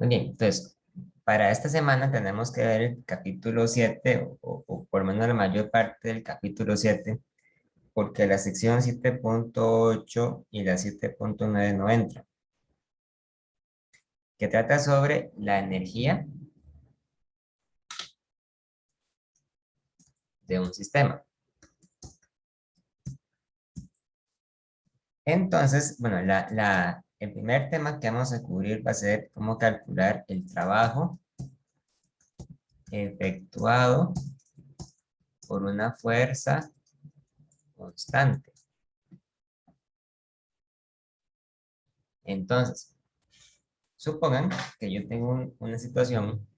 Muy bien, entonces, para esta semana tenemos que ver el capítulo 7 o por lo menos la mayor parte del capítulo 7, porque la sección 7.8 y la 7.9 no entran, que trata sobre la energía de un sistema. Entonces, bueno, el primer tema que vamos a cubrir va a ser cómo calcular el trabajo efectuado por una fuerza constante. Entonces, supongan que yo tengo una situación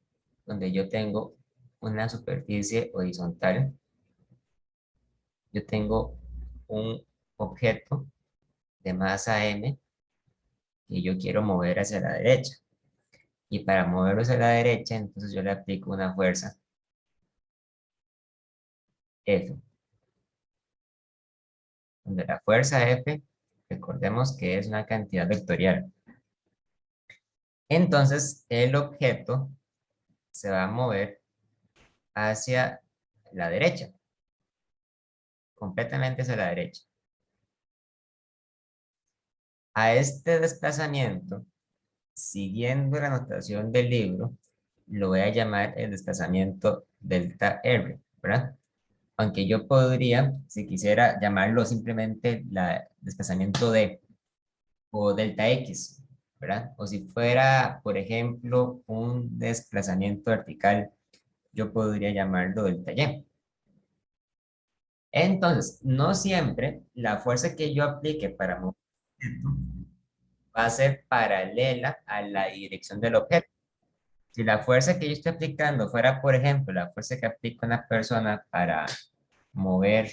donde yo tengo una superficie horizontal, yo tengo un objeto de masa m que yo quiero mover hacia la derecha. Y para moverlo hacia la derecha, entonces yo le aplico una fuerza F, donde la fuerza F, recordemos que es una cantidad vectorial. Entonces, el objeto se va a mover hacia la derecha, completamente hacia la derecha. A este desplazamiento, siguiendo la notación del libro, lo voy a llamar el desplazamiento delta R, ¿verdad? Aunque yo podría, si quisiera, llamarlo simplemente desplazamiento D o delta X, ¿verdad? O si fuera, por ejemplo, un desplazamiento vertical, yo podría llamarlo delta Y. Entonces, no siempre la fuerza que yo aplique para mover va a ser paralela a la dirección del objeto. Si la fuerza que yo estoy aplicando fuera, por ejemplo, la fuerza que aplica una persona para mover,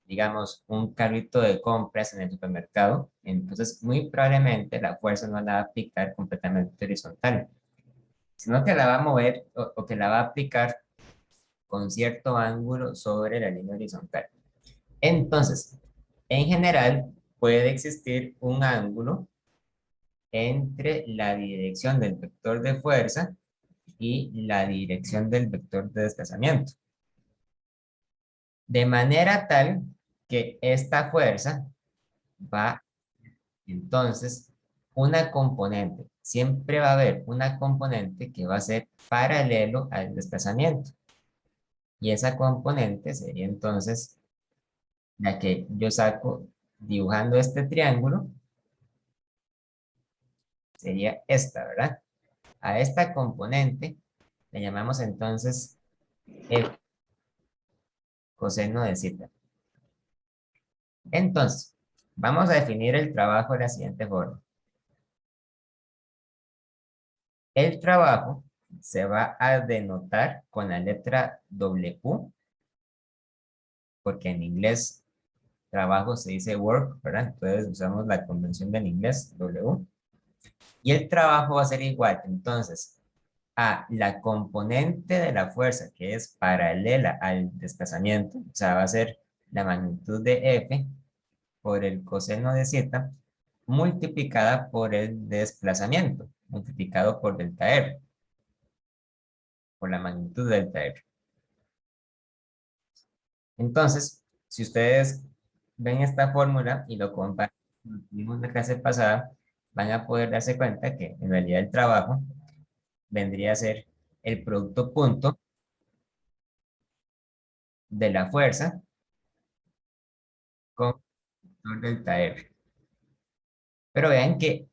digamos, un carrito de compras en el supermercado, entonces muy probablemente la fuerza no la va a aplicar completamente horizontal, sino que la va a mover o que la va a aplicar con cierto ángulo sobre la línea horizontal. Entonces, en general, puede existir un ángulo entre la dirección del vector de fuerza y la dirección del vector de desplazamiento. De manera tal que esta fuerza va, entonces, una componente. Siempre va a haber una componente que va a ser paralelo al desplazamiento. Y esa componente sería entonces la que yo saco dibujando este triángulo. Sería esta, ¿verdad? A esta componente le llamamos entonces F, coseno de zeta. Entonces, vamos a definir el trabajo de la siguiente forma. El trabajo se va a denotar con la letra W, porque en inglés trabajo se dice work, ¿verdad? Entonces usamos la convención del inglés, W. Y el trabajo va a ser igual, entonces, a la componente de la fuerza que es paralela al desplazamiento, o sea, va a ser la magnitud de F por el coseno de zeta multiplicada por el desplazamiento, multiplicado por delta R, por la magnitud de delta R. Entonces, si ustedes ven esta fórmula y lo comparan con lo que vimos en la clase pasada, van a poder darse cuenta que en realidad el trabajo vendría a ser el producto punto de la fuerza con el delta R. Pero vean que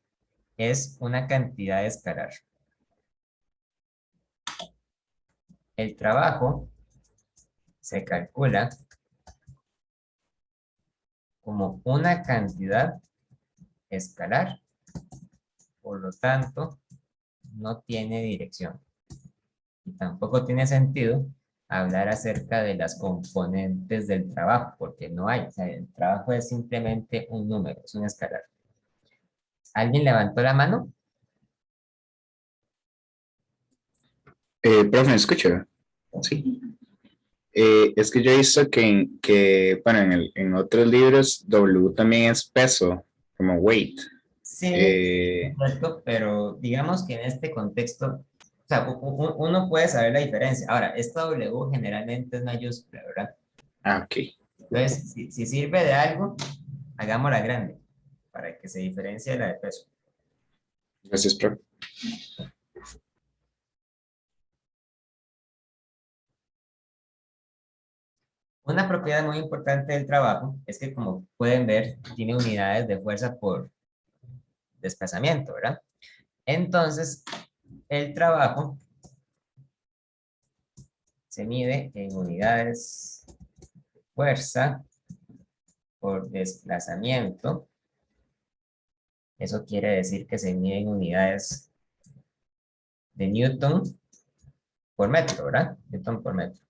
es una cantidad escalar. El trabajo se calcula como una cantidad escalar, por lo tanto, no tiene dirección. Y tampoco tiene sentido hablar acerca de las componentes del trabajo, porque no hay. O sea, el trabajo es simplemente un número, es un escalar. ¿Alguien levantó la mano? Profe, ¿me escucha? Sí. Es que yo he visto que bueno, en otros libros W también es peso, como weight. Sí, Eh, correcto, pero digamos que en este contexto, o sea, uno puede saber la diferencia. Ahora, esta W generalmente es mayúscula, ¿verdad? ok. Entonces, si sirve de algo, hagámosla grande para que se diferencie de la de peso. Gracias, profe. Una propiedad muy importante del trabajo es que, como pueden ver, tiene unidades de fuerza por desplazamiento, ¿verdad? Entonces, el trabajo se mide en unidades de fuerza por desplazamiento. Eso quiere decir que se mide en unidades de Newton por metro, ¿verdad? Newton por metro.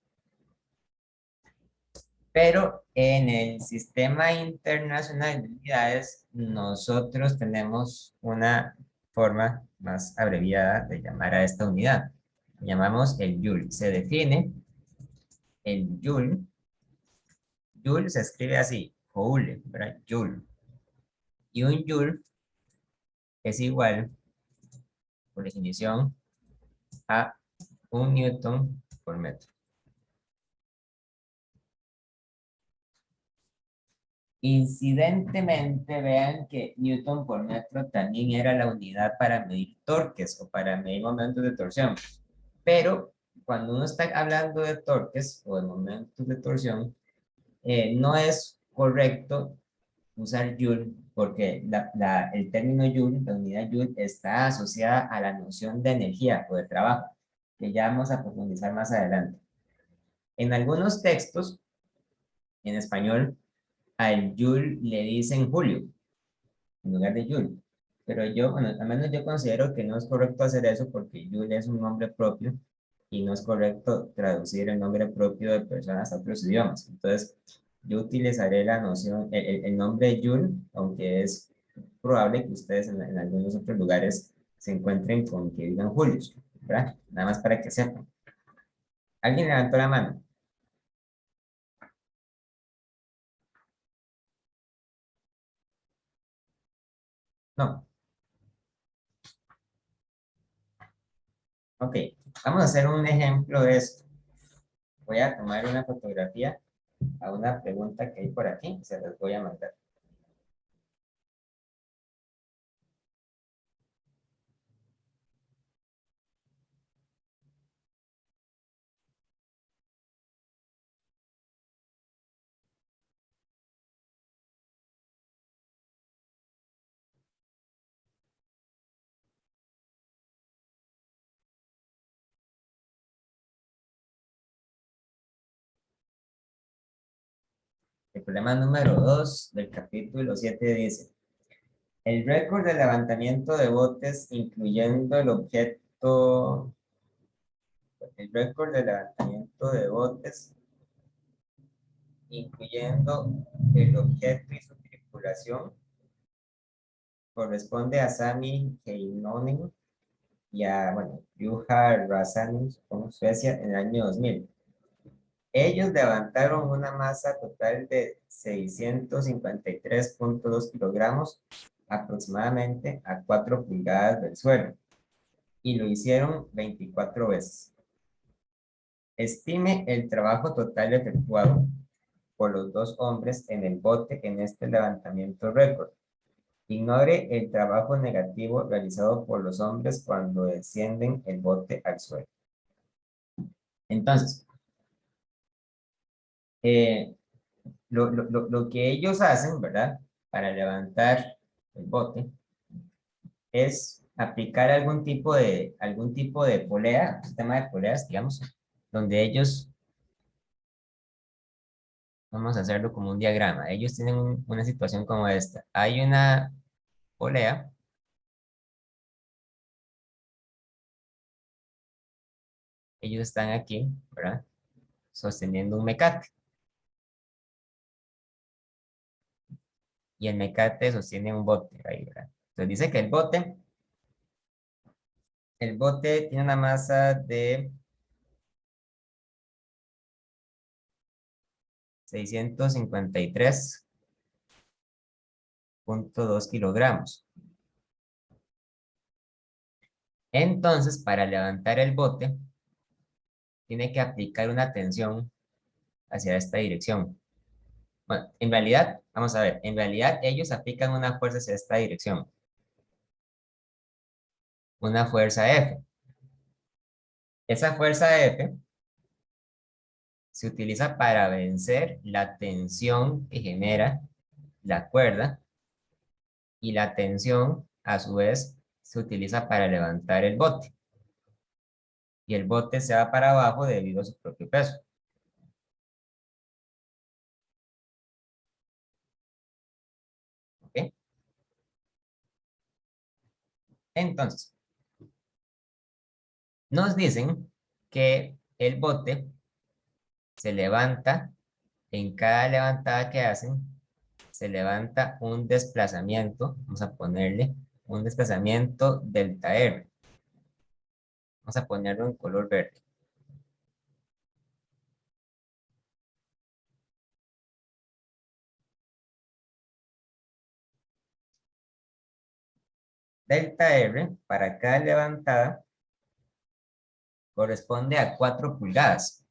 Pero en el sistema internacional de unidades, nosotros tenemos una forma más abreviada de llamar a esta unidad. Llamamos el Joule. Se define el Joule. Joule se escribe así, Joule, ¿verdad? Joule. Y un Joule es igual, por definición, a un Newton por metro. Incidentemente, vean que Newton por metro también era la unidad para medir torques o para medir momentos de torsión. Pero cuando uno está hablando de torques o de momentos de torsión, no es correcto usar Joule porque el término Joule, la unidad Joule, está asociada a la noción de energía o de trabajo, que ya vamos a profundizar más adelante. En algunos textos, en español, al Joule le dicen Julio, en lugar de Joule. Pero yo, bueno, al menos yo considero que no es correcto hacer eso porque Joule es un nombre propio y no es correcto traducir el nombre propio de personas a otros idiomas. Entonces, yo utilizaré la noción, el nombre Joule, aunque es probable que ustedes en algunos otros lugares se encuentren con que digan Julius, ¿verdad? Nada más para que sepan. ¿Alguien levantó la mano? No. Ok, vamos a hacer un ejemplo de esto. Voy a tomar una fotografía a una pregunta que hay por aquí, se las voy a mandar. El problema número 2 del capítulo 7 dice, el récord de levantamiento de botes, incluyendo el récord de levantamiento de botes, incluyendo el objeto y su tripulación, corresponde a Sami Heinonen y a, bueno, Juha Rasanen, con Suecia, en el año 2000. Ellos levantaron una masa total de 653,2 kilogramos, aproximadamente a 4 pulgadas del suelo, y lo hicieron 24 veces. Estime el trabajo total efectuado por los dos hombres en el bote en este levantamiento récord. Ignore el trabajo negativo realizado por los hombres cuando descienden el bote al suelo. Entonces, eh, lo que ellos hacen, ¿verdad? Para levantar el bote es aplicar algún tipo de polea, sistema de poleas, digamos, donde ellos, vamos a hacerlo como un diagrama, ellos tienen una situación como esta. Hay una polea, ellos están aquí, ¿verdad? Sosteniendo un mecate. Y el mecate sostiene un bote ahí, ¿verdad? Entonces dice que el bote tiene una masa de 653,2 kilogramos. Entonces, para levantar el bote, tiene que aplicar una tensión hacia esta dirección. Bueno, en realidad, vamos a ver, en realidad ellos aplican una fuerza hacia esta dirección, una fuerza F. Esa fuerza F se utiliza para vencer la tensión que genera la cuerda y la tensión, a su vez, se utiliza para levantar el bote. Y el bote se va para abajo debido a su propio peso. ¿Ok? Entonces, nos dicen que el bote se levanta, en cada levantada que hacen, se levanta un desplazamiento, vamos a ponerle un desplazamiento delta R. Vamos a ponerlo en color verde. Delta R para cada levantada corresponde a 4 pulgadas.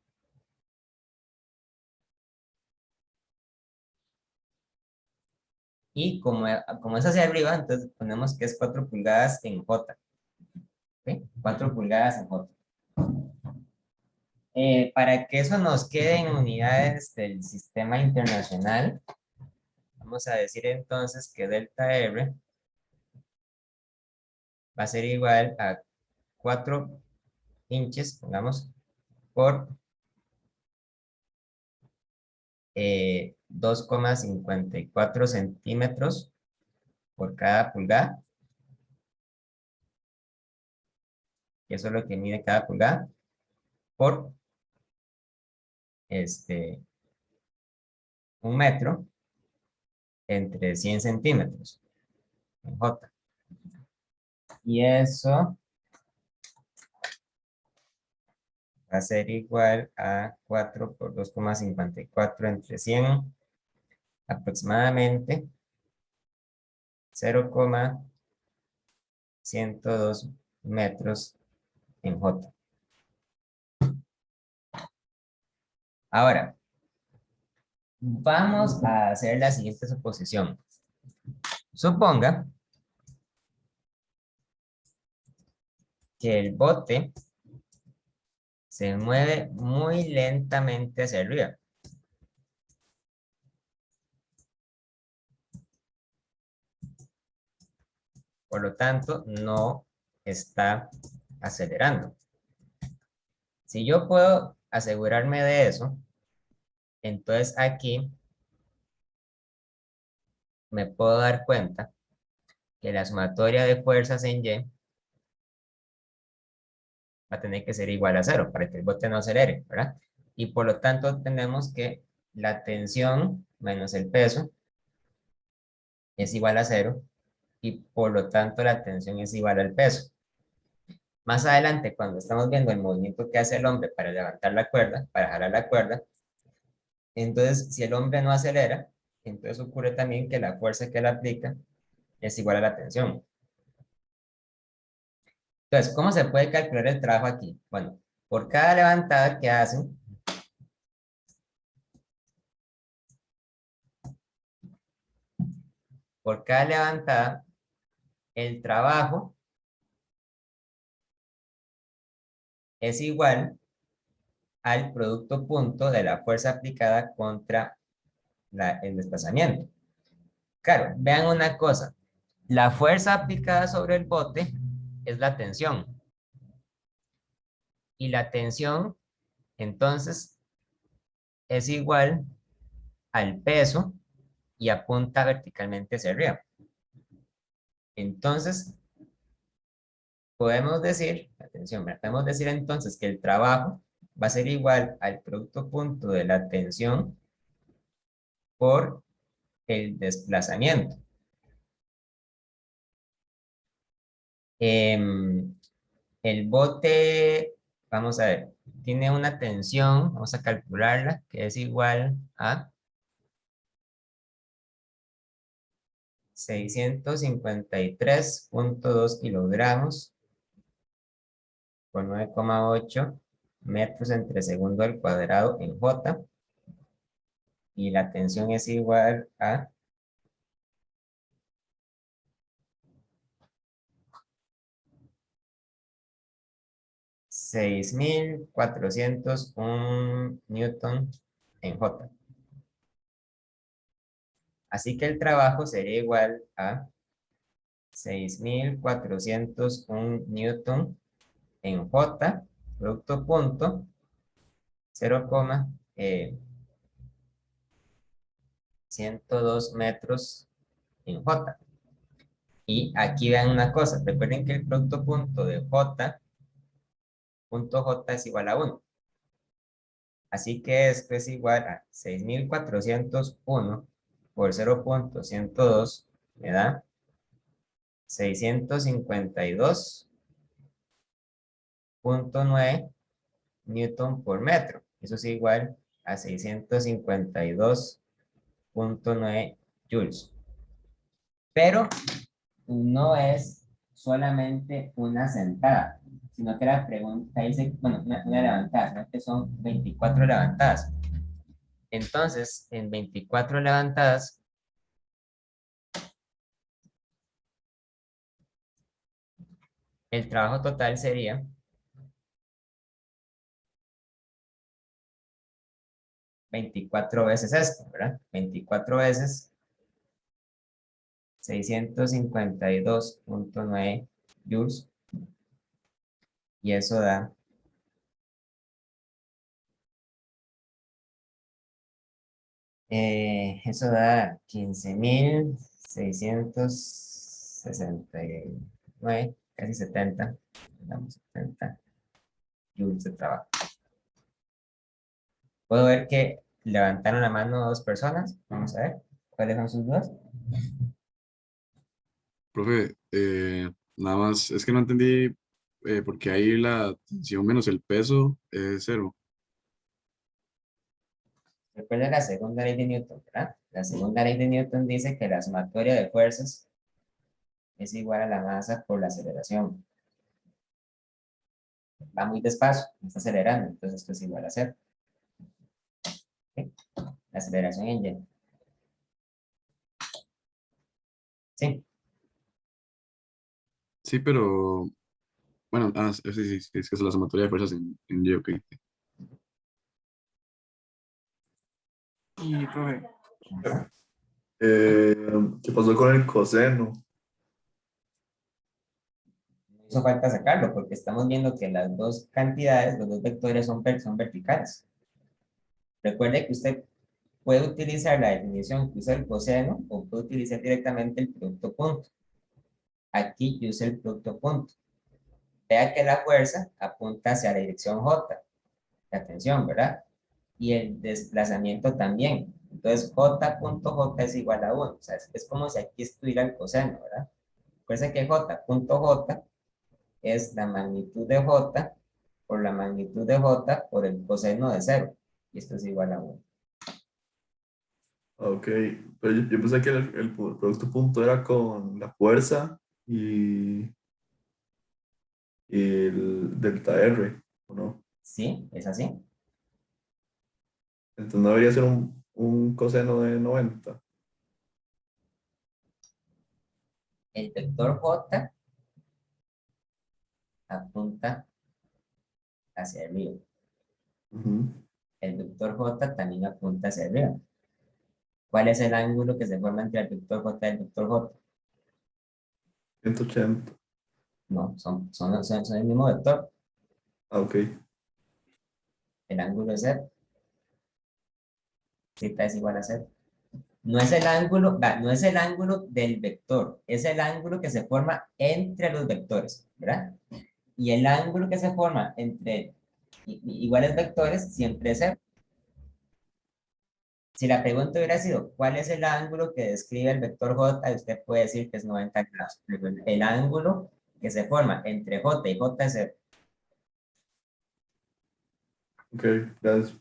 Y como es hacia arriba, entonces ponemos que es 4 pulgadas en J. ¿Ok? 4 pulgadas en J. Para que eso nos quede en unidades del sistema internacional, vamos a decir entonces que delta R va a ser igual a 4 inches, pongamos, por 2,54 centímetros por cada pulgada, que eso es lo que mide cada pulgada, por un metro entre 100 centímetros en J. Y eso va a ser igual a 4 por 2,54 entre 100, aproximadamente 0,102 metros en J. Ahora, vamos a hacer la siguiente suposición. Suponga que el bote se mueve muy lentamente hacia arriba. Por lo tanto, no está acelerando. Si yo puedo asegurarme de eso, entonces aquí me puedo dar cuenta que la sumatoria de fuerzas en Y va a tener que ser igual a 0 para que el bote no acelere, ¿verdad? Y por lo tanto tenemos que la tensión menos el peso es igual a 0 y por lo tanto la tensión es igual al peso. Más adelante, cuando estamos viendo el movimiento que hace el hombre para levantar la cuerda, para jalar la cuerda, entonces si el hombre no acelera, entonces ocurre también que la fuerza que él aplica es igual a la tensión. Entonces, ¿cómo se puede calcular el trabajo aquí? Bueno, por cada levantada que hacen, por cada levantada, el trabajo es igual al producto punto de la fuerza aplicada contra el desplazamiento. Claro, vean una cosa. La fuerza aplicada sobre el bote es la tensión. Y la tensión, entonces, es igual al peso y apunta verticalmente hacia arriba. Entonces, podemos decir, atención, podemos decir entonces que el trabajo va a ser igual al producto punto de la tensión por el desplazamiento. El bote, vamos a ver, tiene una tensión, vamos a calcularla, que es igual a 653,2 kilogramos por 9,8 metros entre segundo al cuadrado en J. Y la tensión es igual a 6.401 newton en J. Así que el trabajo sería igual a 6.401 newton en J, producto punto, 0,102 metros en J. Y aquí vean una cosa, recuerden que el producto punto de J, punto J es igual a 1. Así que esto es igual a 6.401 por 0,102 me da 652,9 newton por metro. Eso es igual a 652,9 joules. Pero no es solamente una sentada, sino que la pregunta dice, bueno, una levantada, sino que son 24 levantadas. Entonces, en 24 levantadas, el trabajo total sería 24 veces esto, ¿verdad? 24 veces 652,9 joules. Y eso da 15.669, casi 70, digamos 70 joules de trabajo. Puedo ver que levantaron la mano dos personas. Vamos a ver cuáles son sus dudas. Profe, nada más, es que no entendí por qué ahí la tensión menos el peso es 0. Recuerda la segunda ley de Newton, ¿verdad? La segunda ley de Newton dice que la sumatoria de fuerzas es igual a la masa por la aceleración. Va muy despacio, está acelerando, entonces esto es igual a 0. ¿Sí? La aceleración en Y. Sí, Sí, pero, bueno, sí, sí, sí, es que es la sumatoria de fuerzas en Y, ok. Y, profe, Eh, ¿Qué pasó con el coseno? no hizo falta sacarlo porque estamos viendo que las dos cantidades, los dos vectores son verticales. Recuerde que usted puede utilizar la definición que usa el coseno o puede utilizar directamente el producto punto. Aquí yo usé el producto punto. Vea que la fuerza apunta hacia la dirección J, la tensión, ¿verdad? Y el desplazamiento también. Entonces, J punto J es igual a 1. O sea, es como si aquí estuviera el coseno, ¿verdad? Recuerden que J punto J es la magnitud de J por la magnitud de J por el coseno de 0. Y esto es igual a 1. Ok, pero yo pensé que el producto punto era con la fuerza y el delta R, ¿o no? ¿Sí? ¿Es así? Entonces no debería ser un coseno de 90. El vector J apunta hacia arriba. Ujú. El vector J también apunta hacia arriba. ¿Cuál es el ángulo que se forma entre el vector J y el vector J? 180. No, son el mismo vector. Ah, ok. El ángulo es Z. Z es igual a Z. No es el ángulo, no es el ángulo del vector, es el ángulo que se forma entre los vectores, ¿verdad? Y el ángulo que se forma entre iguales vectores siempre es cero. Si la pregunta hubiera sido, ¿cuál es el ángulo que describe el vector J? Usted puede decir que es 90 grados. Pero el ángulo que se forma entre J y J es cero. Ok, gracias.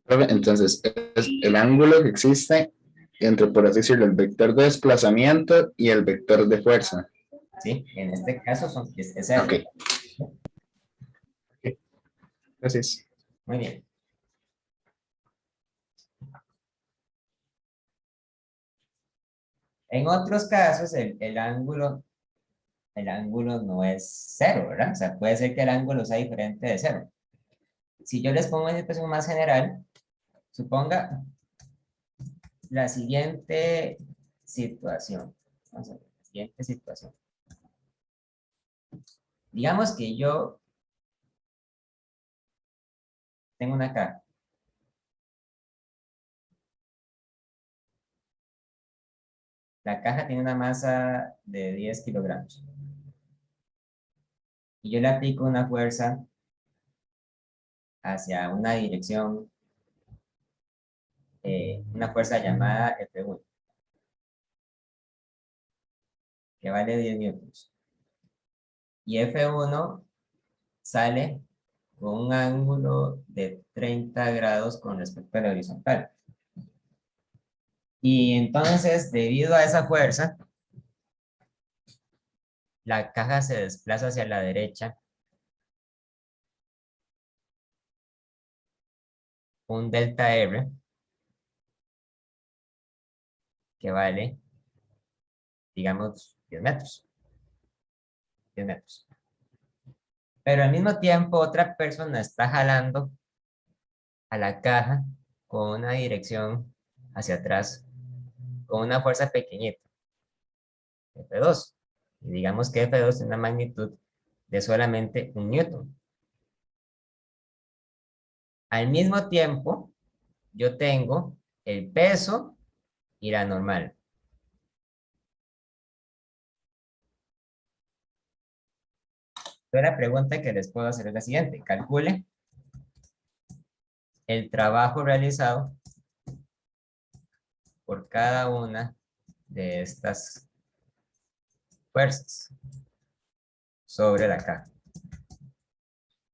Profe, entonces, es el ángulo que existe entre, por así decirlo, el vector de desplazamiento y el vector de fuerza. ¿Sí? En este caso es cero. Ok, Gracias. Muy bien. En otros casos, el ángulo no es cero, ¿verdad? O sea, puede ser que el ángulo sea diferente de cero. Si yo les pongo una expresión más general, suponga la siguiente situación. Vamos a ver, la siguiente situación. Digamos que yo tengo una caja. La caja tiene una masa de 10 kilogramos. Y yo le aplico una fuerza hacia una dirección, una fuerza llamada F1, que vale 10 newtons. Y F1 sale con un ángulo de 30 grados con respecto a la horizontal. Y entonces, debido a esa fuerza, la caja se desplaza hacia la derecha un delta R que vale, digamos, 10 metros. 10 metros. Pero al mismo tiempo, otra persona está jalando a la caja con una dirección hacia atrás, con una fuerza pequeñita, F2. Y digamos que F2 tiene una magnitud de solamente 1 newton. Al mismo tiempo, yo tengo el peso y la normal. Entonces, la pregunta que les puedo hacer es la siguiente. Calcule el trabajo realizado por cada una de estas fuerzas sobre la caja.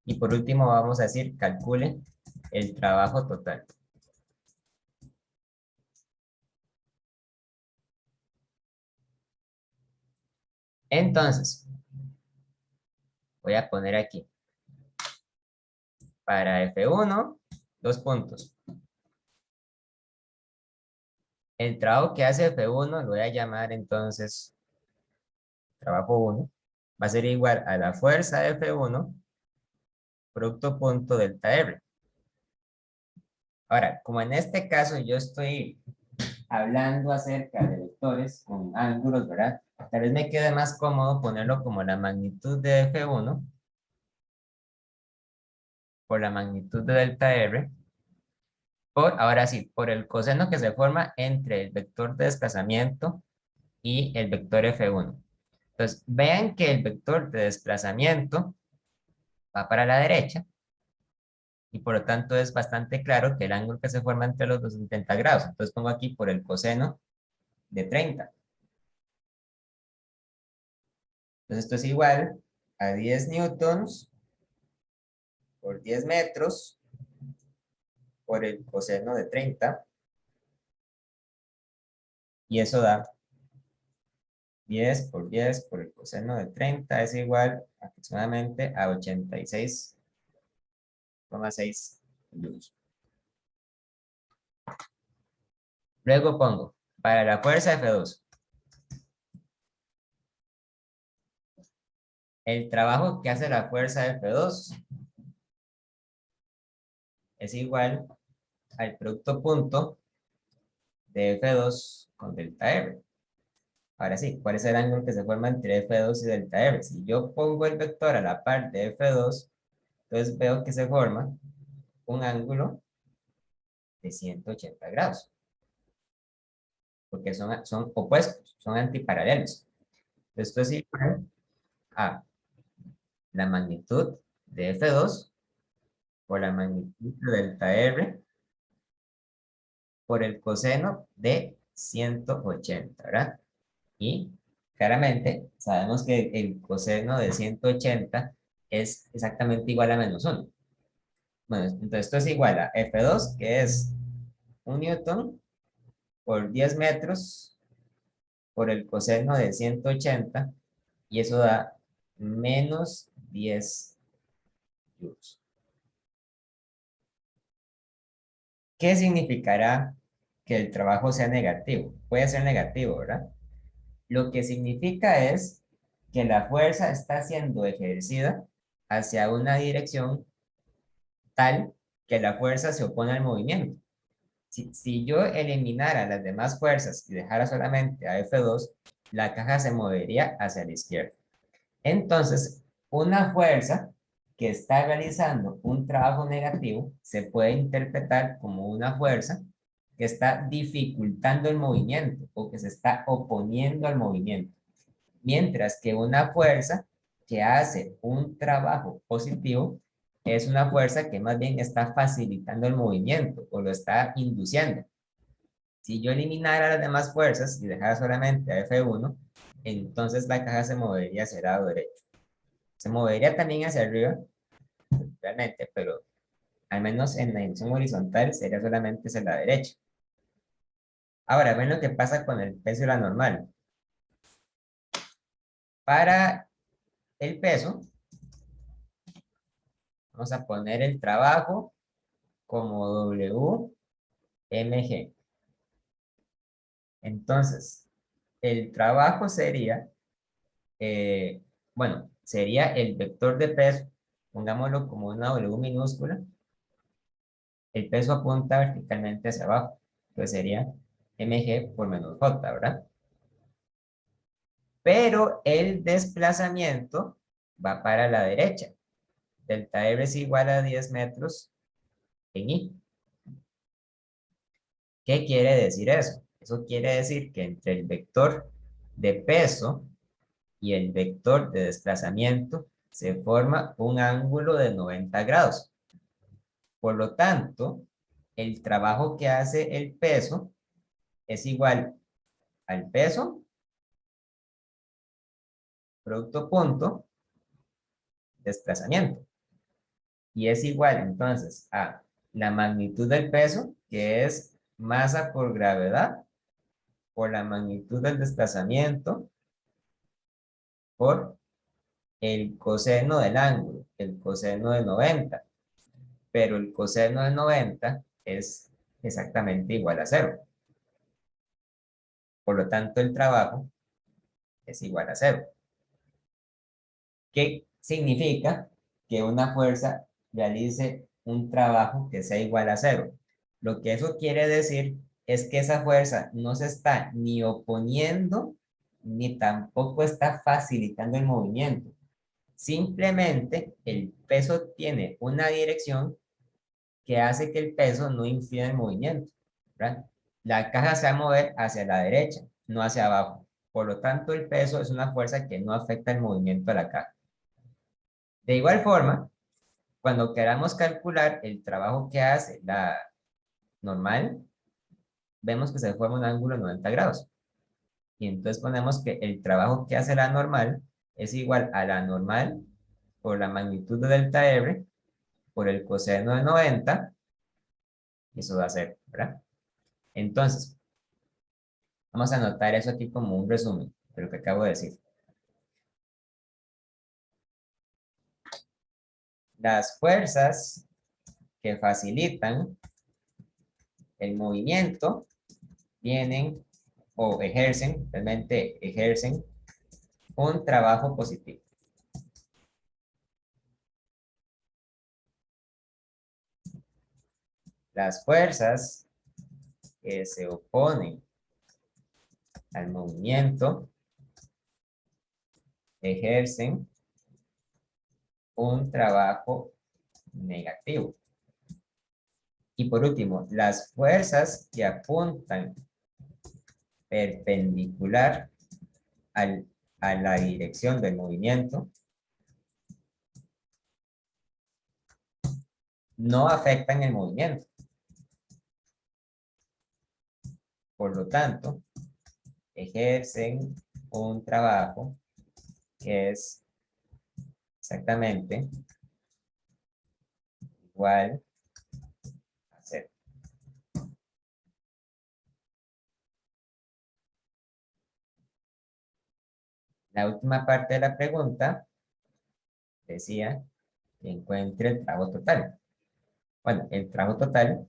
Y por último vamos a decir, calcule el trabajo total. Entonces, voy a poner aquí. Para F1, 2 puntos. El trabajo que hace F1 lo voy a llamar entonces trabajo 1. Va a ser igual a la fuerza de F1 producto punto delta R. Ahora, como en este caso yo estoy hablando acerca de vectores con ángulos, ¿verdad? Tal vez me quede más cómodo ponerlo como la magnitud de F1 por la magnitud de delta R, ahora sí, por el coseno que se forma entre el vector de desplazamiento y el vector F1. Entonces, vean que el vector de desplazamiento va para la derecha y por lo tanto es bastante claro que el ángulo que se forma entre los dos es 70 grados. Entonces pongo aquí por el coseno de 30. Entonces esto es igual a 10 newtons por 10 metros por el coseno de 30. Y eso da 10 por 10 por el coseno de 30 es igual aproximadamente a 86,6 joules. Luego pongo, para la fuerza F2, el trabajo que hace la fuerza F2 es igual al producto punto de F2 con delta R. Ahora sí, ¿cuál es el ángulo que se forma entre F2 y delta R? Si yo pongo el vector a la par de F2, entonces veo que se forma un ángulo de 180 grados. Porque son opuestos, son antiparalelos. Esto es igual a la magnitud de F2 por la magnitud de delta R por el coseno de 180, ¿verdad? Y claramente sabemos que el coseno de 180 es exactamente igual a -1. Bueno, entonces esto es igual a F2, que es 1 newton por 10 metros por el coseno de 180, y eso da -10 joules. ¿Qué significará que el trabajo sea negativo? Puede ser negativo, ¿verdad? Lo que significa es que la fuerza está siendo ejercida hacia una dirección tal que la fuerza se opone al movimiento. Si yo eliminara las demás fuerzas y dejara solamente a F2, la caja se movería hacia la izquierda. Entonces, una fuerza que está realizando un trabajo negativo se puede interpretar como una fuerza que está dificultando el movimiento o que se está oponiendo al movimiento. Mientras que una fuerza que hace un trabajo positivo es una fuerza que más bien está facilitando el movimiento o lo está induciendo. Si yo eliminara las demás fuerzas y dejara solamente a F1, entonces la caja se movería hacia el lado derecho. Se movería también hacia arriba, realmente, pero al menos en la dirección horizontal sería solamente hacia la derecha. Ahora, ven lo que pasa con el peso y la normal. Para el peso, vamos a poner el trabajo como WMG. Entonces, el trabajo sería, bueno, sería el vector de peso, pongámoslo como una W minúscula. El peso apunta verticalmente hacia abajo, entonces sería mg por menos j, ¿verdad? Pero el desplazamiento va para la derecha. Delta R es igual a 10 metros en I. ¿Qué quiere decir eso? Eso quiere decir que entre el vector de peso y el vector de desplazamiento se forma un ángulo de 90 grados. Por lo tanto, el trabajo que hace el peso es igual al peso, producto punto, desplazamiento. Y es igual entonces a la magnitud del peso, que es masa por gravedad, por la magnitud del desplazamiento, por el coseno del ángulo, el coseno de 90. Pero el coseno de 90 es exactamente igual a 0. Por lo tanto, el trabajo es igual a 0. ¿Qué significa que una fuerza realice un trabajo que sea igual a 0? Lo que eso quiere decir es que esa fuerza no se está ni oponiendo ni tampoco está facilitando el movimiento. Simplemente el peso tiene una dirección que hace que el peso no influya en el movimiento, ¿verdad? La caja se va a mover hacia la derecha, no hacia abajo. Por lo tanto, el peso es una fuerza que no afecta el movimiento de la caja. De igual forma, cuando queramos calcular el trabajo que hace la normal, vemos que se forma un ángulo de 90 grados. Y entonces ponemos que el trabajo que hace la normal es igual a la normal por la magnitud de delta R por el coseno de 90, y eso va a ser, ¿verdad? Entonces, vamos a anotar eso aquí como un resumen de lo que acabo de decir. Las fuerzas que facilitan el movimiento tienen o ejercen, realmente ejercen un trabajo positivo. Las fuerzas que se oponen al movimiento ejercen un trabajo negativo. Y por último, las fuerzas que apuntan perpendicular a la dirección del movimiento no afectan el movimiento. Por lo tanto, ejercen un trabajo que es exactamente igual a 0. La última parte de la pregunta decía que encuentre el trabajo total. Bueno, el trabajo total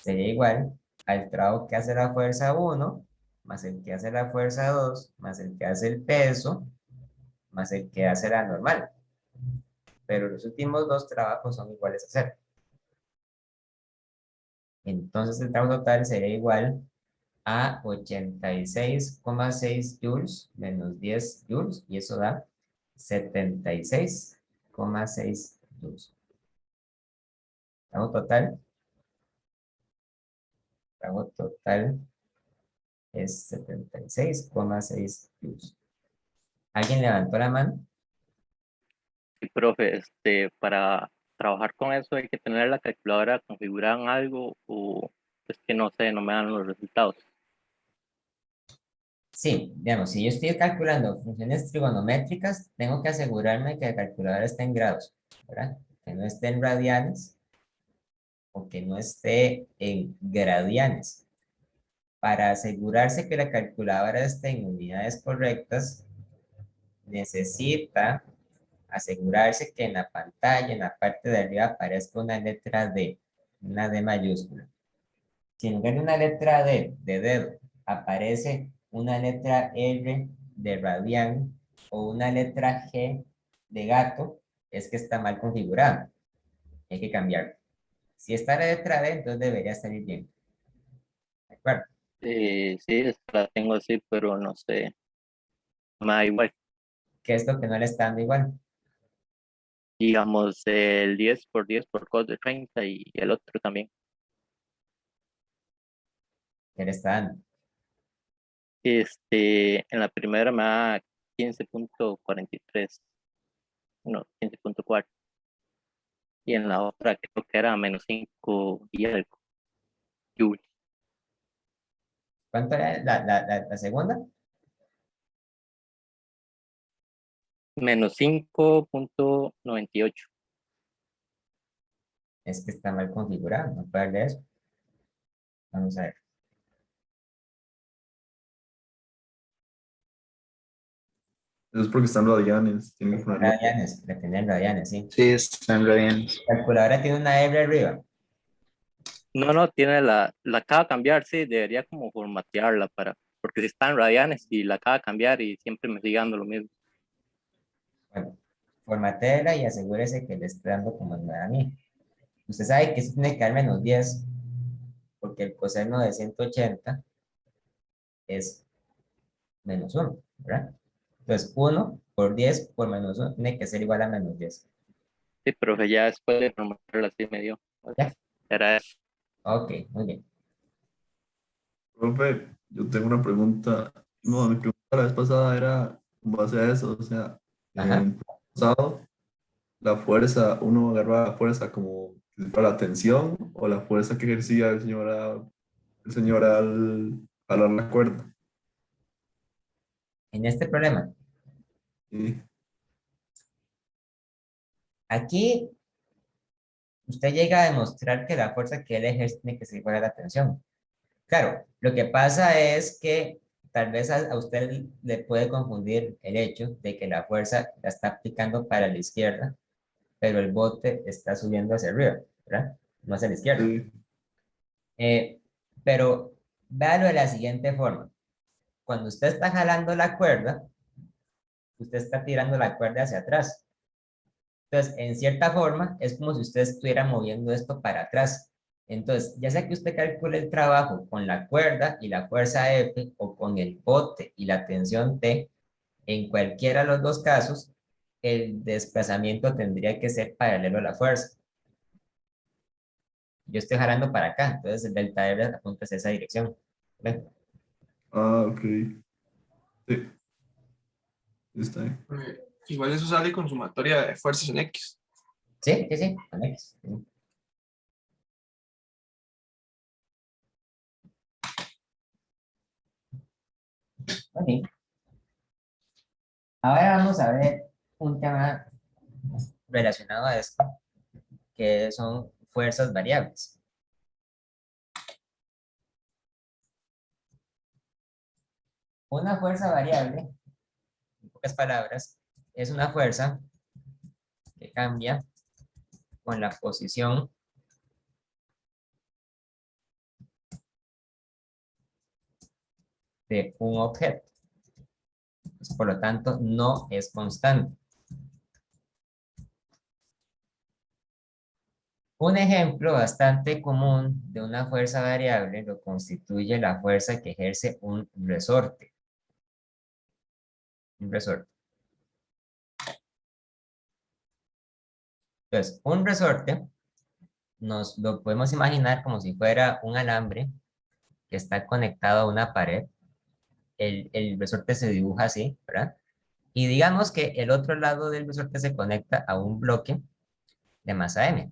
sería igual al trabajo que hace la fuerza 1, más el que hace la fuerza 2, más el que hace el peso, más el que hace la normal. Pero los últimos dos trabajos son iguales a cero. Entonces el trabajo total sería igual a 86,6 joules menos 10 joules, y eso da 76,6 joules. Trabajo total es 76,6 joules. ¿Alguien levantó la mano? Sí, profe, para trabajar con eso hay que tener la calculadora configurada en algo o es que no sé, no me dan los resultados. Sí, digamos, si yo estoy calculando funciones trigonométricas, tengo que asegurarme que la calculadora esté en grados, ¿verdad? Que no esté en radianes o que no esté en gradianes. Para asegurarse que la calculadora esté en unidades correctas, necesita asegurarse que en la pantalla, en la parte de arriba, aparezca una letra D, una D mayúscula. Si en lugar de una letra D de dedo aparece una letra R de radian o una letra G de gato, es que está mal configurada. Hay que cambiarlo. Si está la letra D, entonces debería salir bien. ¿De acuerdo? Sí, la tengo así, pero no sé, me da igual. ¿Qué es lo que no le está dando igual? Digamos, el 10 por 10 por cos de 30 y el otro también. ¿Qué le está dando? En la primera me da 15,43, no, 15,4. Y en la otra creo que era menos 5 y algo. Joules. ¿Cuánto era la segunda? Menos 5,98. Es que está mal configurado, no puede darle eso. Vamos a ver. Eso es porque están radianes, tienen que ponerlo. Radianes, le tenían radianes, sí. Sí, están radianes. La calculadora tiene una R arriba. No, tiene la acaba de cambiar, sí, debería como formatearla porque si está en radianes y la acaba de cambiar y siempre me sigue dando lo mismo. Bueno, formatéela y asegúrese que le esté dando como me da a mí. Usted sabe que eso tiene que dar menos 10, porque el coseno de 180 es menos 1, ¿verdad? Entonces, 1 por 10 por menos 1 tiene que ser igual a menos 10. Sí, pero ya después de formatearla sí me dio. ¿Ya? Era eso. Ok, muy bien. Profe, yo tengo una pregunta. No, mi pregunta la vez pasada era en base a eso. O sea, en Ajá. el pasado, la fuerza, uno agarraba la fuerza como si fuera la tensión o la fuerza que ejercía el señor al jalar la cuerda. En este problema, Sí, aquí usted llega a demostrar que la fuerza que él ejerce tiene que ser igual a la tensión. Claro, lo que pasa es que tal vez a usted le puede confundir el hecho de que la fuerza la está aplicando para la izquierda, pero el bote está subiendo hacia arriba, ¿verdad? No hacia la izquierda. sí. Eh, pero véalo de la siguiente forma. Cuando usted está jalando la cuerda, usted está tirando la cuerda hacia atrás. Entonces, en cierta forma, es como si usted estuviera moviendo esto para atrás. Entonces, ya sea que usted calcule el trabajo con la cuerda y la fuerza F o con el bote y la tensión T, en cualquiera de los dos casos, el desplazamiento tendría que ser paralelo a la fuerza. Yo estoy jalando para acá, entonces el delta R apunta hacia esa dirección. ¿Ven? Ah, ok. Sí, está bien. Igual eso sale con sumatoria de fuerzas en X. Sí, sí, sí, con X. Sí. Ok. Ahora vamos a ver un tema relacionado a esto, que son fuerzas variables. Una fuerza variable, en pocas palabras, es una fuerza que cambia con la posición de un objeto. Pues, por lo tanto, no es constante. Un ejemplo bastante común de una fuerza variable lo constituye la fuerza que ejerce un resorte. Un resorte. Entonces, un resorte nos lo podemos imaginar como si fuera un alambre que está conectado a una pared. El resorte se dibuja así, ¿verdad? Y digamos que el otro lado del resorte se conecta a un bloque de masa m.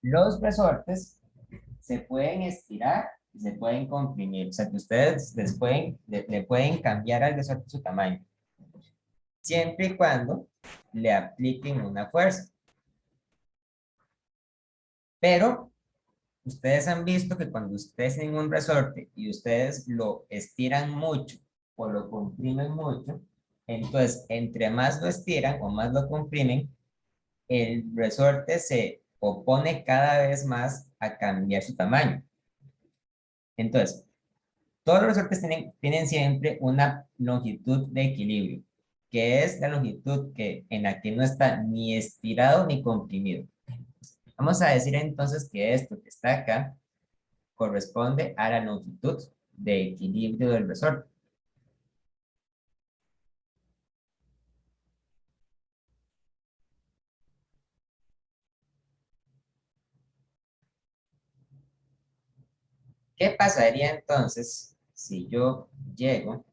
Los resortes se pueden estirar y se pueden comprimir. O sea, que ustedes le pueden cambiar al resorte su tamaño. Siempre y cuando le apliquen una fuerza. Pero ustedes han visto que cuando ustedes tienen un resorte y ustedes lo estiran mucho o lo comprimen mucho, entonces entre más lo estiran o más lo comprimen, el resorte se opone cada vez más a cambiar su tamaño. Entonces, todos los resortes tienen siempre una longitud de equilibrio, que es la longitud en la que no está ni estirado ni comprimido. Vamos a decir entonces que esto que está acá corresponde a la longitud de equilibrio del resorte. ¿Qué pasaría entonces si yo llego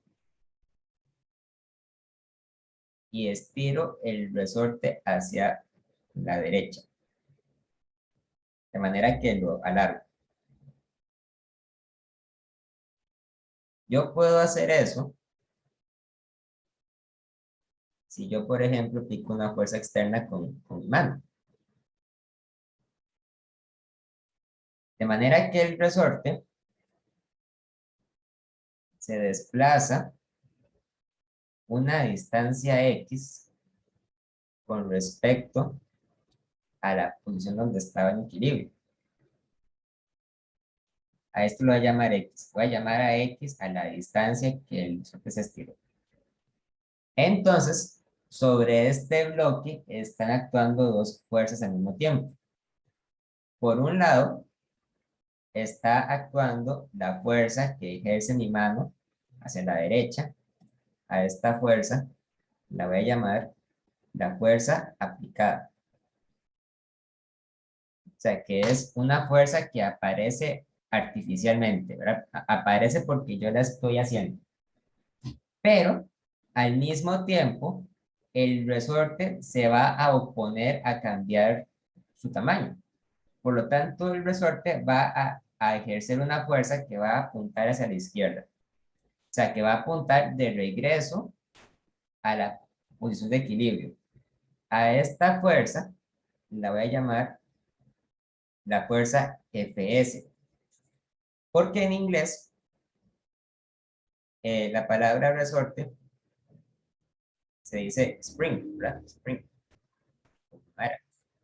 y estiro el resorte hacia la derecha? De manera que lo alargo. Yo puedo hacer eso si yo, por ejemplo, aplico una fuerza externa con mi mano. De manera que el resorte se desplaza una distancia X con respecto a la posición donde estaba en equilibrio. A esto lo voy a llamar X. Voy a llamar a X a la distancia que el resorte se estiró. Entonces, sobre este bloque están actuando dos fuerzas al mismo tiempo. Por un lado, está actuando la fuerza que ejerce mi mano hacia la derecha. A esta fuerza la voy a llamar la fuerza aplicada. O sea, que es una fuerza que aparece artificialmente, ¿verdad? Aparece porque yo la estoy haciendo. Pero, al mismo tiempo, el resorte se va a oponer a cambiar su tamaño. Por lo tanto, el resorte va a ejercer una fuerza que va a apuntar hacia la izquierda. O sea, que va a apuntar de regreso a la posición de equilibrio. A esta fuerza la voy a llamar la fuerza Fs. Porque en inglés, la palabra resorte se dice spring, ¿verdad? Spring. Ahora,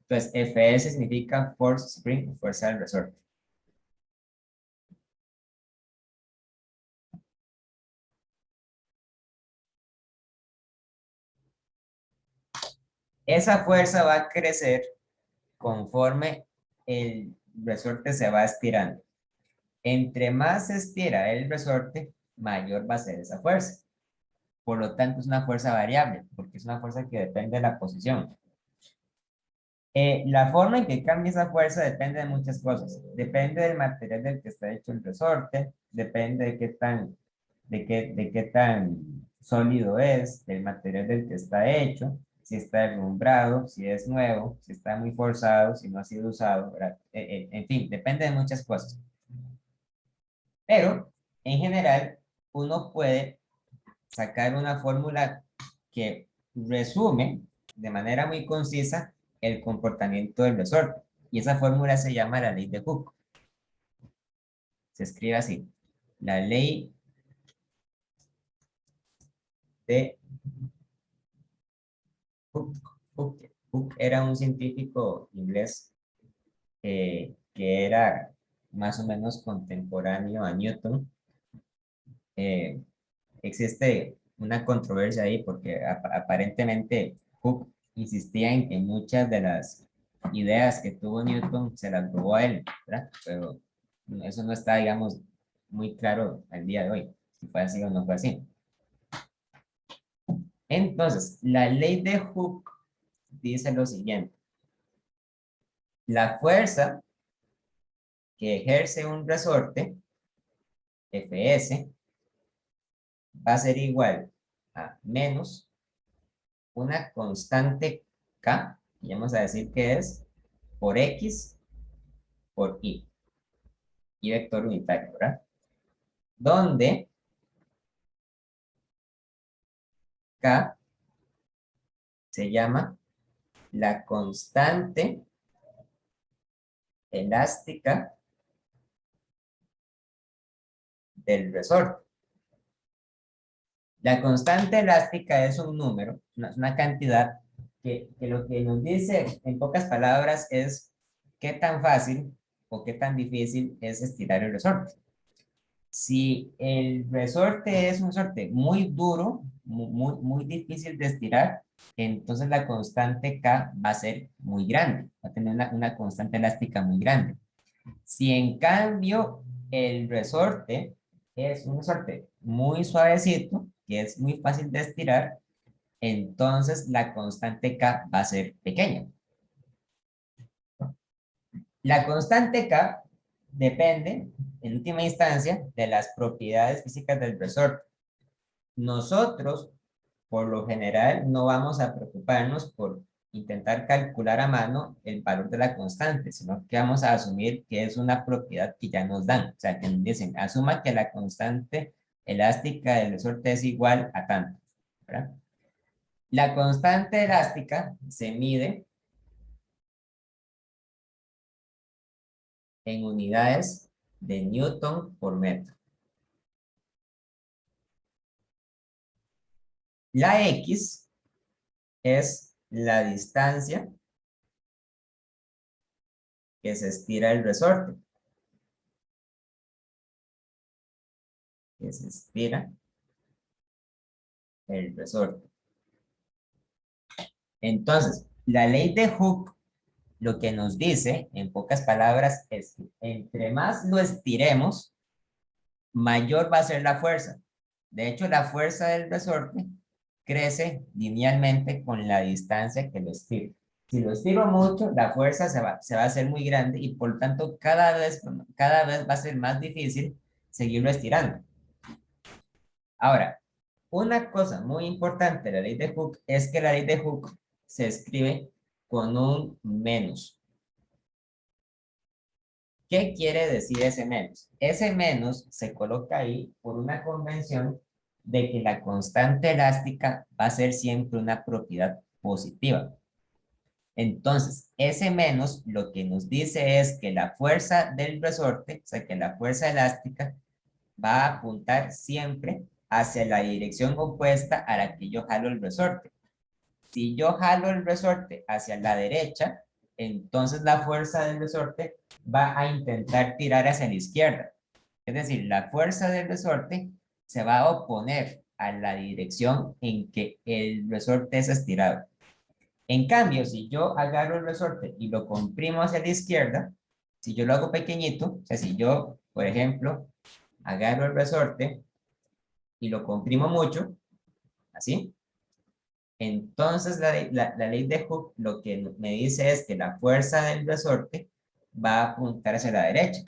entonces, Fs significa force spring, fuerza del resorte. Esa fuerza va a crecer conforme el resorte se va estirando. Entre más se estira el resorte, mayor va a ser esa fuerza. Por lo tanto, es una fuerza variable, porque es una fuerza que depende de la posición. La forma en que cambia esa fuerza depende de muchas cosas. Depende del material del que está hecho el resorte, depende de qué tan sólido es, del material del que está hecho, si está herrumbrado, si es nuevo, si está muy forzado, si no ha sido usado, ¿verdad? En fin, depende de muchas cosas. Pero, en general, uno puede sacar una fórmula que resume de manera muy concisa el comportamiento del resorte. Y esa fórmula se llama la ley de Hooke. Se escribe así. La ley de Hooke. Hooke era un científico inglés que era más o menos contemporáneo a Newton, existe una controversia ahí porque aparentemente Hooke insistía en que muchas de las ideas que tuvo Newton se las robó a él, ¿verdad? Pero eso no está, digamos, muy claro al día de hoy, si fue así o no fue así. Entonces, la ley de Hooke dice lo siguiente. La fuerza que ejerce un resorte, Fs, va a ser igual a menos una constante K, y vamos a decir que es por X por Y vector unitario, ¿verdad? Donde K se llama la constante elástica del resorte. La constante elástica es un número, una cantidad que lo que nos dice en pocas palabras es qué tan fácil o qué tan difícil es estirar el resorte. Si el resorte es un resorte muy duro, muy difícil de estirar, entonces la constante K va a ser muy grande, va a tener una constante elástica muy grande. Si en cambio el resorte es un resorte muy suavecito, que es muy fácil de estirar, entonces la constante K va a ser pequeña. La constante K depende, en última instancia, de las propiedades físicas del resorte. Nosotros, por lo general, no vamos a preocuparnos por intentar calcular a mano el valor de la constante, sino que vamos a asumir que es una propiedad que ya nos dan. O sea, que nos dicen, asuma que la constante elástica del resorte es igual a tanto, ¿verdad? La constante elástica se mide en unidades de Newton por metro. La X es la distancia que se estira el resorte. Que se estira el resorte. Entonces, la ley de Hooke lo que nos dice, en pocas palabras, es que entre más lo estiremos, mayor va a ser la fuerza. De hecho, la fuerza del resorte crece linealmente con la distancia que lo estiro. Si lo estiro mucho, la fuerza se va a hacer muy grande y por tanto cada vez va a ser más difícil seguirlo estirando. Ahora, una cosa muy importante de la ley de Hooke es que la ley de Hooke se escribe con un menos. ¿Qué quiere decir ese menos? Ese menos se coloca ahí por una convención de que la constante elástica va a ser siempre una propiedad positiva. Entonces, ese menos lo que nos dice es que la fuerza del resorte, o sea, que la fuerza elástica va a apuntar siempre hacia la dirección opuesta a la que yo jalo el resorte. Si yo jalo el resorte hacia la derecha, entonces la fuerza del resorte va a intentar tirar hacia la izquierda. Es decir, la fuerza del resorte se va a oponer a la dirección en que el resorte es estirado. En cambio, si yo agarro el resorte y lo comprimo hacia la izquierda, si yo lo hago pequeñito, o sea, si yo, por ejemplo, agarro el resorte y lo comprimo mucho, así, entonces la ley de Hooke lo que me dice es que la fuerza del resorte va a apuntar hacia la derecha.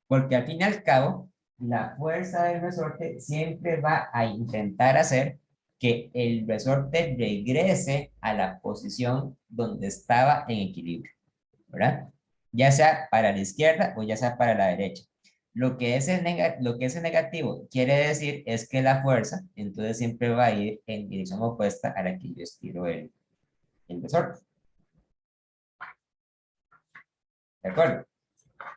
Porque al fin y al cabo, la fuerza del resorte siempre va a intentar hacer que el resorte regrese a la posición donde estaba en equilibrio, ¿verdad? Ya sea para la izquierda o ya sea para la derecha. Lo que es el negativo quiere decir es que la fuerza entonces siempre va a ir en dirección opuesta a la que yo estiro el resorte. ¿De acuerdo?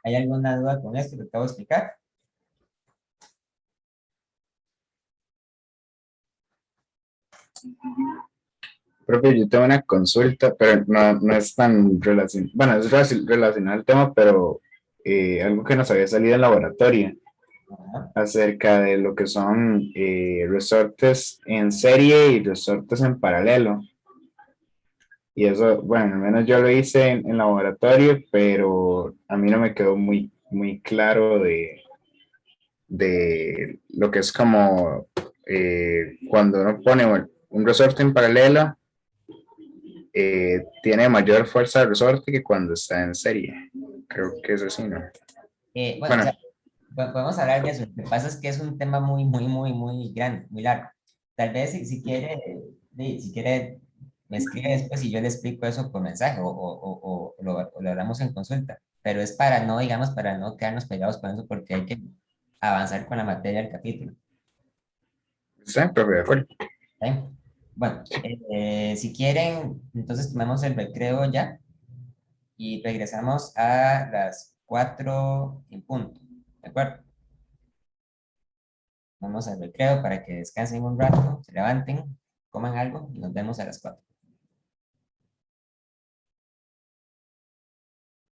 ¿Hay alguna duda con esto que acabo de explicar? Profe, yo tengo una consulta, pero no es tan relacionada, bueno, es relacionada al tema, pero algo que nos había salido en laboratorio Ajá. acerca de lo que son resortes en serie y resortes en paralelo. Y eso, bueno, al menos yo lo hice en laboratorio, pero a mí no me quedó muy claro de lo que es como cuando uno pone un resorte en paralelo, tiene mayor fuerza de resorte que cuando está en serie. Creo que es así, ¿no? Bueno, o Bueno, sea, podemos hablar de eso. Lo que pasa es que es un tema muy grande, muy largo. Tal vez si quiere, si quiere, me escribe después y yo le explico eso por mensaje o lo hablamos en consulta. Pero es para no, digamos, para no quedarnos pegados con eso porque hay que avanzar con la materia del capítulo. está, profe, de acuerdo. ¿Sí? Bueno, si quieren, entonces tomemos el recreo ya y regresamos a las 4 en punto. ¿De acuerdo? Vamos al recreo para que descansen un rato, se levanten, coman algo y nos vemos a las 4.